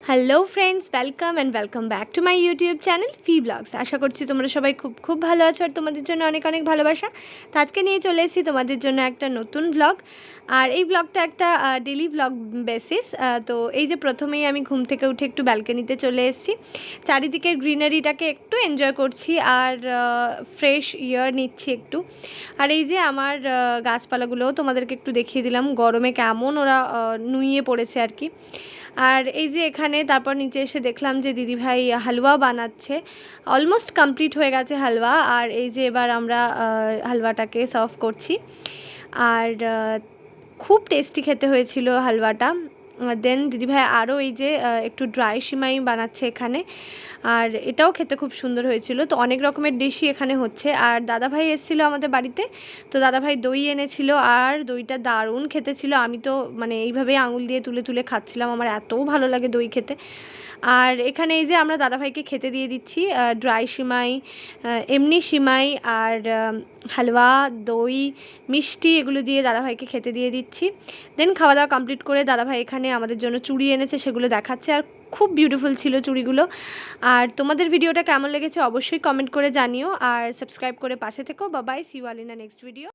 Hello friends, welcome and welcome back to my YouTube channel Fi vlogs. আশা করছি তোমরা সবাই খুব খুব ভালো আছো আর তোমাদের জন্য অনেক অনেক ভালোবাসা। তো আজকে নিয়ে চলে এসেছি তোমাদের জন্য একটা নতুন ব্লগ। আর এই ব্লগটা একটা ডেলি ব্লগ বেসিস। তো এই যে প্রথমেই আমি ঘুম থেকে উঠে একটু ব্যালকনিতে চলে এসেছি, চারিদিকের গ্রিনারিটাকে একটু এনজয় করছি আর ফ্রেশ এয়ার নিচ্ছি একটু। আর এই যে আমার গাছপালাগুলোও তোমাদেরকে একটু দেখিয়ে দিলাম গরমে কেমন ওরা নুইয়ে পড়েছে আর কি। আর এই যে এখানে তারপর নিচে এসে দেখলাম যে দিদিভাই হালুয়া বানাচ্ছে, অলমোস্ট কমপ্লিট হয়ে গেছে হালুয়া। আর এই যে এবার আমরা হালুয়াটাকে সার্ভ করছি। আর খুব টেস্টি খেতে হয়েছিল হালুয়াটা। দেন দিদিভাই আরও এই যে একটু ড্রাই সিমাই বানাচ্ছে এখানে, আর এটাও খেতে খুব সুন্দর হয়েছিল। তো অনেক রকমের ডিশই এখানে হচ্ছে। আর দাদাভাই এসেছিলো আমাদের বাড়িতে, তো দাদাভাই দই এনেছিল আর দইটা দারুণ খেতে ছিল। আমি তো মানে এইভাবেই আঙুল দিয়ে তুলে তুলে খাচ্ছিলাম, আমার এতও ভালো লাগে দই খেতে। আর এখানে এই যে আমরা দাদাভাইকে খেতে দিয়ে দিচ্ছি ড্রাই সিমাই, এমনি সিমাই আর হালুয়া, দই, মিষ্টি এগুলো দিয়ে দাদাভাইকে খেতে দিয়ে দিচ্ছি। দেন খাওয়া দাওয়া কমপ্লিট করে দাদাভাই এখানে আমাদের জন্য চুড়ি এনেছে, সেগুলো দেখাচ্ছে। আর খুব বিউটিফুল ছিল চুড়িগুলো। আর তোমাদের ভিডিওটা কেমন লেগেছে অবশ্যই কমেন্ট করে জানিও আর সাবস্ক্রাইব করে পাশে থেকো। Bye bye, see you all in the next video.